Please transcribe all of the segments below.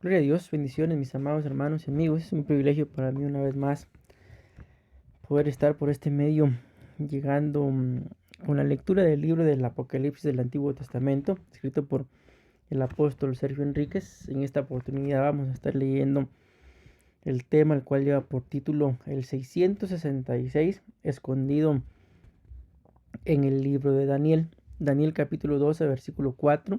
Gloria a Dios, bendiciones mis amados hermanos y amigos. Es un privilegio para mí una vez más poder estar por este medio llegando con la lectura del libro del Apocalipsis del Antiguo Testamento, escrito por el apóstol Sergio Enríquez. En esta oportunidad vamos a estar leyendo el tema, el cual lleva por título el 666, escondido en el libro de Daniel. Daniel capítulo 12, versículo 4.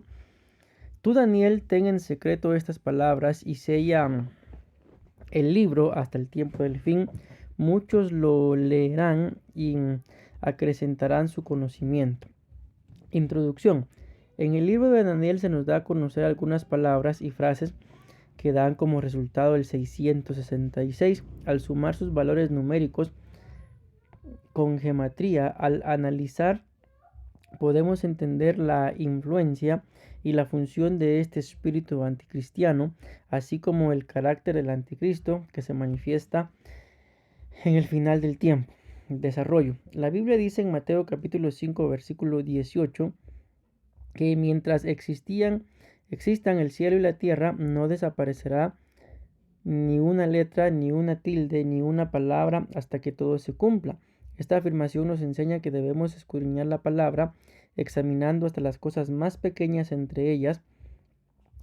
Tú, Daniel, ten en secreto estas palabras y sella el libro hasta el tiempo del fin. Muchos lo leerán y acrecentarán su conocimiento. Introducción. En el libro de Daniel se nos da a conocer algunas palabras y frases que dan como resultado el 666. Al sumar sus valores numéricos con gematría, al analizar, podemos entender la influencia y la función de este espíritu anticristiano, así como el carácter del anticristo que se manifiesta en el final del tiempo. Desarrollo. La Biblia dice en Mateo capítulo 5 versículo 18 que mientras existan el cielo y la tierra, no desaparecerá ni una letra, ni una tilde, ni una palabra hasta que todo se cumpla. Esta afirmación nos enseña que debemos escudriñar la palabra, examinando hasta las cosas más pequeñas entre ellas,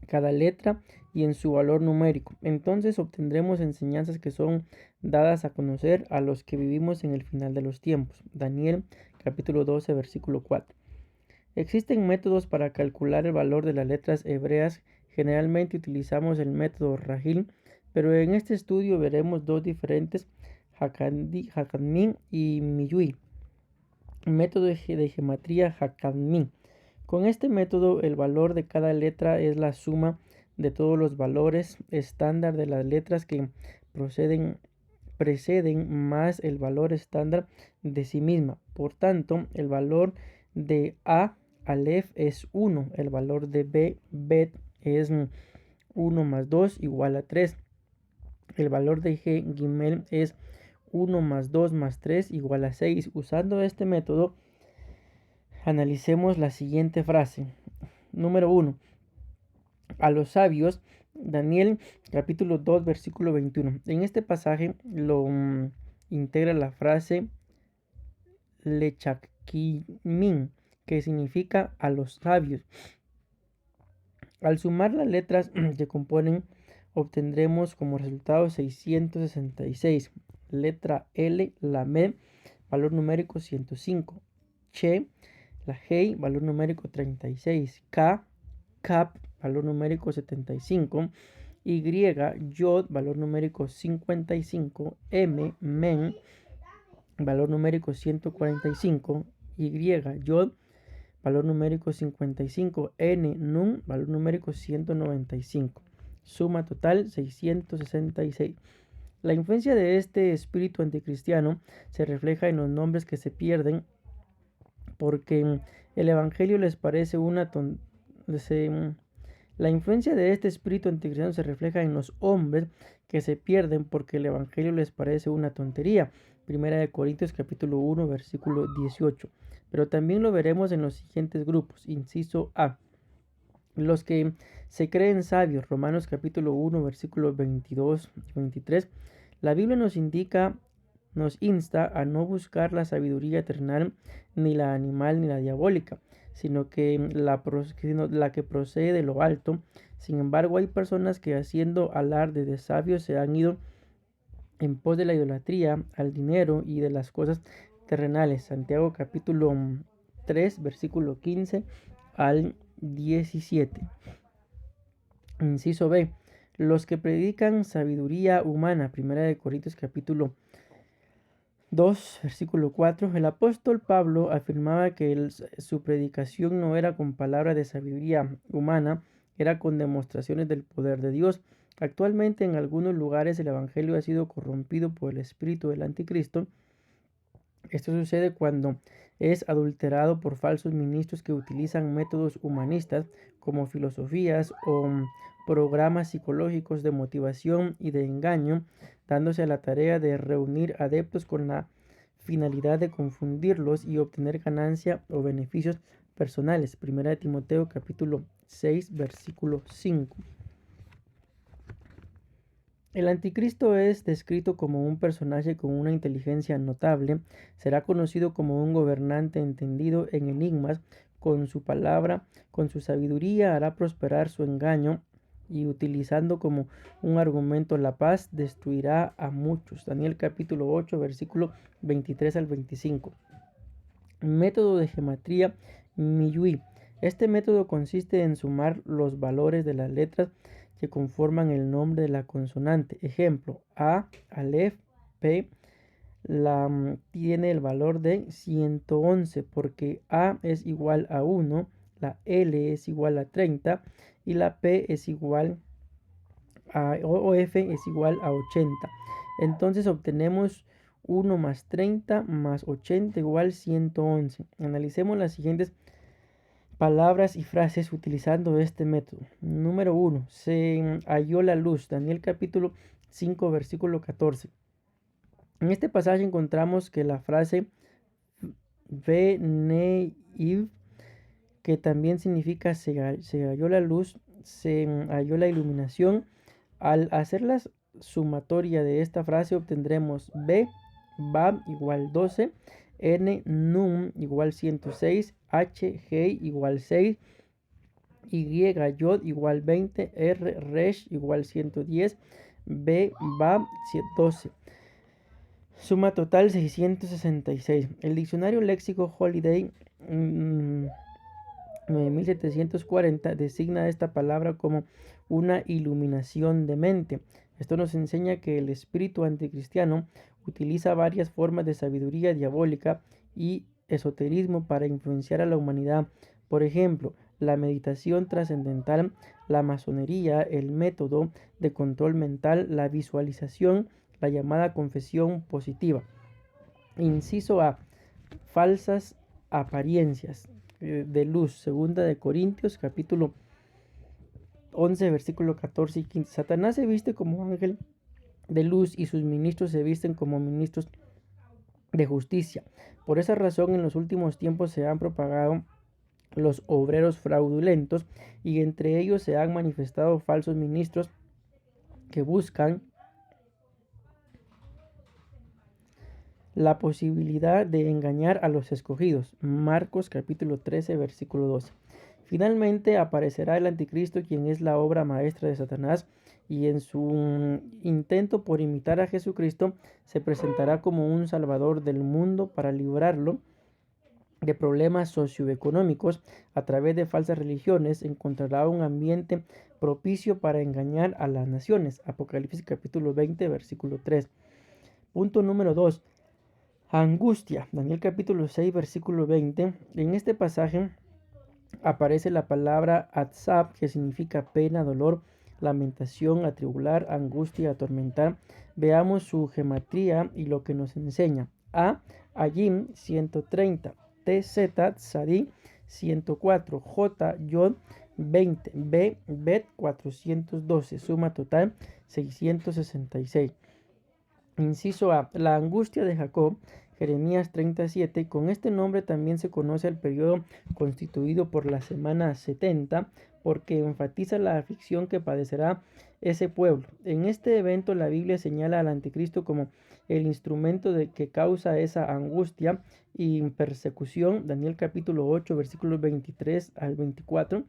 cada letra y en su valor numérico. Entonces obtendremos enseñanzas que son dadas a conocer a los que vivimos en el final de los tiempos. Daniel capítulo 12 versículo 4. Existen métodos para calcular el valor de las letras hebreas. Generalmente utilizamos el método Rajil, pero en este estudio veremos dos diferentes, Hakadmin y Miyui. Método de gematría Hakadmin. Con este método, el valor de cada letra es la suma de todos los valores estándar de las letras que preceden más el valor estándar de sí misma. Por tanto, el valor de A, Aleph, es 1. El valor de B, Bet, es 1 más 2 igual a 3. El valor de G, Gimel, es 1 más 2 más 3 igual a 6. Usando este método, analicemos la siguiente frase. Número 1. A los sabios, Daniel capítulo 2 versículo 21. En este pasaje lo integra la frase Lechakimin, que significa a los sabios. Al sumar las letras que componen, obtendremos como resultado 666. Letra L, Lamed, valor numérico 105. Che, la Hei, valor numérico 36. K, Cap, valor numérico 75. Y, Yod, valor numérico 55. M, Men, valor numérico 145. Y, Yod, valor numérico 55. N, Nun, valor numérico 195. Suma total 666. La influencia de este espíritu anticristiano se refleja en los nombres que se pierden porque el evangelio les parece una La influencia de este espíritu anticristiano se refleja en los hombres que se pierden porque el evangelio les parece una tontería. Primera de Corintios capítulo 1 versículo 18. Pero también lo veremos en los siguientes grupos. Inciso A. Los que se creen sabios. Romanos capítulo 1 versículos 22 y 23. La Biblia nos insta a no buscar la sabiduría terrenal, ni la animal, ni la diabólica, sino la que procede de lo alto. Sin embargo, hay personas que, haciendo alarde de sabios, se han ido en pos de la idolatría, al dinero y de las cosas terrenales. Santiago capítulo 3 versículo 15 al 17. Inciso B. Los que predican sabiduría humana. Primera de Corintios capítulo 2, versículo 4. El apóstol Pablo afirmaba que su predicación no era con palabras de sabiduría humana, era con demostraciones del poder de Dios. Actualmente en algunos lugares el evangelio ha sido corrompido por el espíritu del anticristo. Esto sucede cuando es adulterado por falsos ministros que utilizan métodos humanistas como filosofías o programas psicológicos de motivación y de engaño, dándose a la tarea de reunir adeptos con la finalidad de confundirlos y obtener ganancia o beneficios personales. Primera de Timoteo capítulo 6 versículo 5. El anticristo es descrito como un personaje con una inteligencia notable, será conocido como un gobernante entendido en enigmas, con su palabra, con su sabiduría hará prosperar su engaño y utilizando como un argumento la paz destruirá a muchos. Daniel capítulo 8 versículo 23 al 25. Método de gematría Miyui. Este método consiste en sumar los valores de las letras que conforman el nombre de la consonante. Ejemplo, A, Aleph, P, tiene el valor de 111 porque A es igual a 1, la L es igual a 30 y la P es igual a, o F es igual a 80. Entonces obtenemos 1 más 30 más 80 igual 111. Analicemos las siguientes palabras y frases utilizando este método. Número 1. Se halló la luz. Daniel capítulo 5 versículo 14. En este pasaje encontramos que la frase Veneiv, que también significa se halló la luz, se halló la iluminación. Al hacer la sumatoria de esta frase obtendremos B, Bab igual 12, N, Num igual 106, H, G igual 6, Y, Yod igual 20, R, Resh igual 110, B, Bab 12. Suma total 666. El diccionario léxico Holiday 9740 designa esta palabra como una iluminación de mente. Esto nos enseña que el espíritu anticristiano utiliza varias formas de sabiduría diabólica y esoterismo para influenciar a la humanidad. Por ejemplo, la meditación trascendental, la masonería, el método de control mental, la visualización, la llamada confesión positiva. Inciso A. Falsas apariencias de luz. Segunda de Corintios capítulo 11 versículo 14 y 15. Satanás se viste como ángel de luz y sus ministros se visten como ministros de justicia. Por esa razón en los últimos tiempos se han propagado los obreros fraudulentos y entre ellos se han manifestado falsos ministros que buscan la posibilidad de engañar a los escogidos. Marcos capítulo 13 versículo 12. Finalmente aparecerá el anticristo, quien es la obra maestra de Satanás, y en su intento por imitar a Jesucristo se presentará como un salvador del mundo para librarlo de problemas socioeconómicos. A través de falsas religiones encontrará un ambiente propicio para engañar a las naciones. Apocalipsis capítulo 20 versículo 3. Punto número 2. Angustia. Daniel capítulo 6 versículo 20. En este pasaje aparece la palabra atzab, que significa pena, dolor, lamentación, atribular, angustia, atormentar. Veamos su gematría y lo que nos enseña. A, Ayim 130, TZ, Tzadi 104, J, Yod 20, B, Bet 412, suma total 666. Inciso A, la angustia de Jacob, Jeremías 37. Con este nombre también se conoce el periodo constituido por la semana 70, porque enfatiza la aflicción que padecerá ese pueblo. En este evento la Biblia señala al anticristo como el instrumento que causa esa angustia y persecución. Daniel capítulo 8 versículos 23 al 24.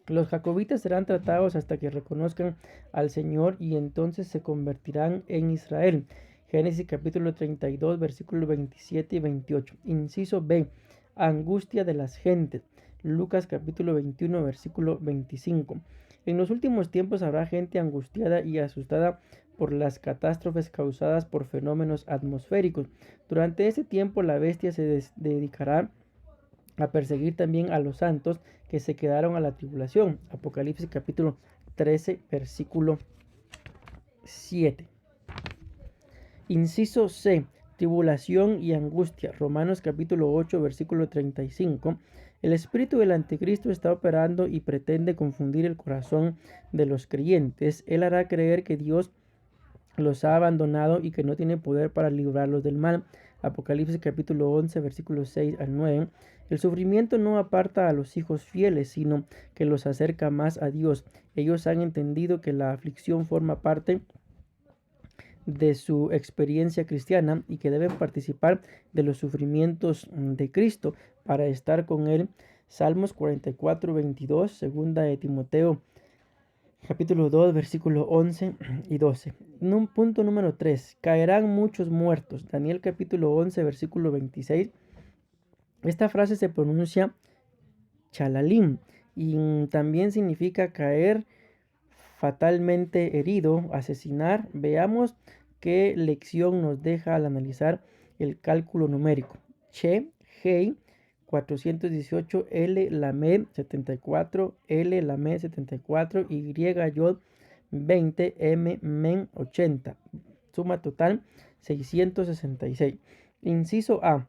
Los jacobitas serán tratados hasta que reconozcan al Señor y entonces se convertirán en Israel. Génesis capítulo 32 versículos 27 y 28. Inciso B. Angustia de las gentes. Lucas capítulo 21 versículo 25. En los últimos tiempos habrá gente angustiada y asustada por las catástrofes causadas por fenómenos atmosféricos. Durante ese tiempo la bestia se dedicará a perseguir también a los santos que se quedaron a la tribulación. Apocalipsis capítulo 13 versículo 7. Inciso C. Tribulación y angustia. Romanos capítulo 8 versículo 35. El espíritu del anticristo está operando y pretende confundir el corazón de los creyentes. Él hará creer que Dios los ha abandonado y que no tiene poder para librarlos del mal. Apocalipsis capítulo 11 versículos 6 al 9. El sufrimiento no aparta a los hijos fieles, sino que los acerca más a Dios. Ellos han entendido que la aflicción forma parte de su experiencia cristiana y que deben participar de los sufrimientos de Cristo para estar con Él. Salmos 44, 22, segunda de Timoteo capítulo 2, versículos 11 y 12. Punto número 3. Caerán muchos muertos. Daniel capítulo 11, versículo 26. Esta frase se pronuncia chalalim y también significa caer fatalmente herido, asesinar. Veamos qué lección nos deja al analizar el cálculo numérico. Che, Hei, 418, L, Lamed, 74, L, Lamed, 74, Y, Yod, 20, M, Men, 80. Suma total, 666. Inciso A.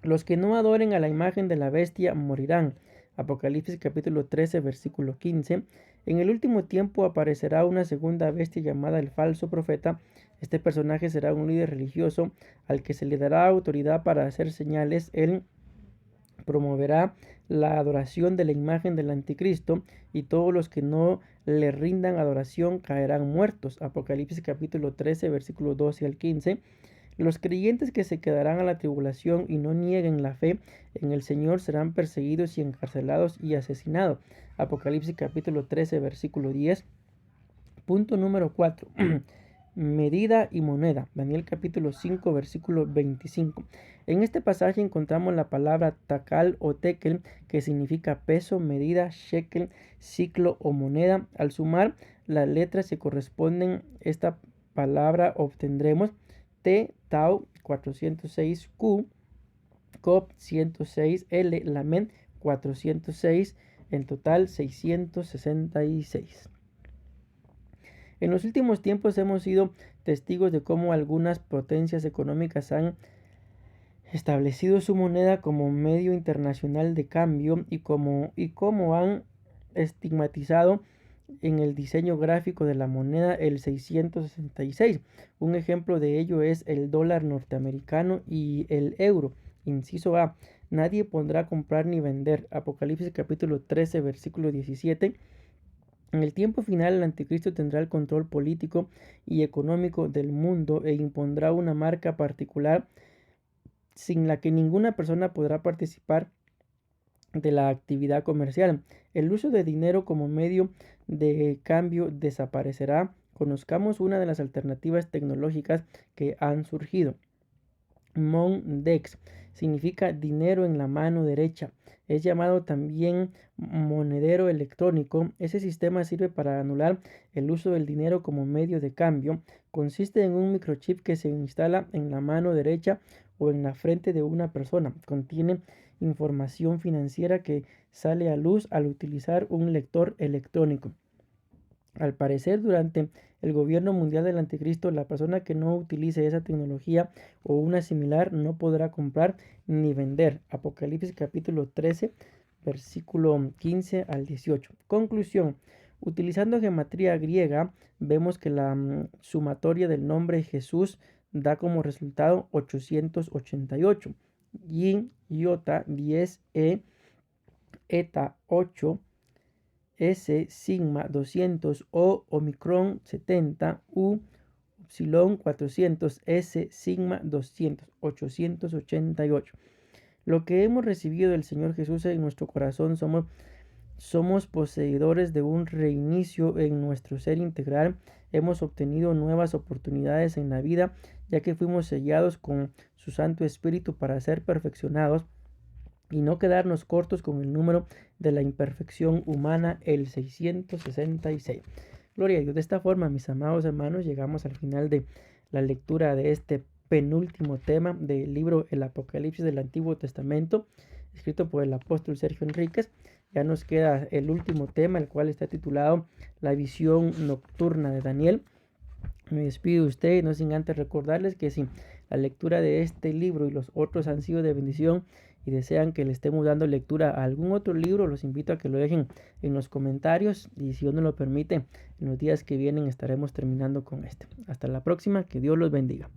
Los que no adoren a la imagen de la bestia morirán. Apocalipsis capítulo 13, versículo 15. En el último tiempo aparecerá una segunda bestia llamada el falso profeta. Este personaje será un líder religioso al que se le dará autoridad para hacer señales. Él promoverá la adoración de la imagen del anticristo y todos los que no le rindan adoración caerán muertos. Apocalipsis capítulo 13, versículo 12 al 15. Los creyentes que se quedarán a la tribulación y no nieguen la fe en el Señor serán perseguidos y encarcelados y asesinados. Apocalipsis capítulo 13, versículo 10. Punto número 4. Medida y moneda. Daniel capítulo 5, versículo 25. En este pasaje encontramos la palabra takal o tekel, que significa peso, medida, shekel, ciclo o moneda. Al sumar las letras que corresponden esta palabra obtendremos T, Tau, 406, Q, Cop, 106, L, Lamen, 406, en total 666. En los últimos tiempos hemos sido testigos de cómo algunas potencias económicas han establecido su moneda como medio internacional de cambio y cómo han estigmatizado en el diseño gráfico de la moneda el 666. Un ejemplo de ello es el dólar norteamericano y el euro. Inciso A. Nadie podrá comprar ni vender. Apocalipsis capítulo 13, versículo 17. En el tiempo final el anticristo tendrá el control político y económico del mundo e impondrá una marca particular sin la que ninguna persona podrá participar de la actividad comercial. El uso de dinero como medio de cambio desaparecerá. Conozcamos una de las alternativas tecnológicas que han surgido. Mondex significa dinero en la mano derecha. Es llamado también monedero electrónico. Ese sistema sirve para anular el uso del dinero como medio de cambio. Consiste en un microchip que se instala en la mano derecha o en la frente de una persona. Contiene información financiera que sale a luz al utilizar un lector electrónico. Al parecer, durante el gobierno mundial del anticristo, la persona que no utilice esa tecnología o una similar no podrá comprar ni vender. Apocalipsis capítulo 13, versículo 15 al 18. Conclusión. Utilizando geometría griega, vemos que la sumatoria del nombre Jesús da como resultado 888. Yin, iota, 10, eta, 8, S, sigma, 200, O, omicron, 70, U, epsilon, 400, S, sigma, 200, 888. Lo que hemos recibido del Señor Jesús en nuestro corazón somos poseedores de un reinicio en nuestro ser integral. Hemos obtenido nuevas oportunidades en la vida, ya que fuimos sellados con su Santo Espíritu para ser perfeccionados y no quedarnos cortos con el número de la imperfección humana, el 666. Gloria a Dios. De esta forma, mis amados hermanos, llegamos al final de la lectura de este penúltimo tema del libro El Apocalipsis del Antiguo Testamento, escrito por el apóstol Sergio Enríquez. Ya nos queda el último tema, el cual está titulado La visión nocturna de Daniel. Me despido de ustedes, no sin antes recordarles que si la lectura de este libro y los otros han sido de bendición y desean que le estemos dando lectura a algún otro libro, los invito a que lo dejen en los comentarios y si Dios nos lo permite, en los días que vienen estaremos terminando con este. Hasta la próxima, que Dios los bendiga.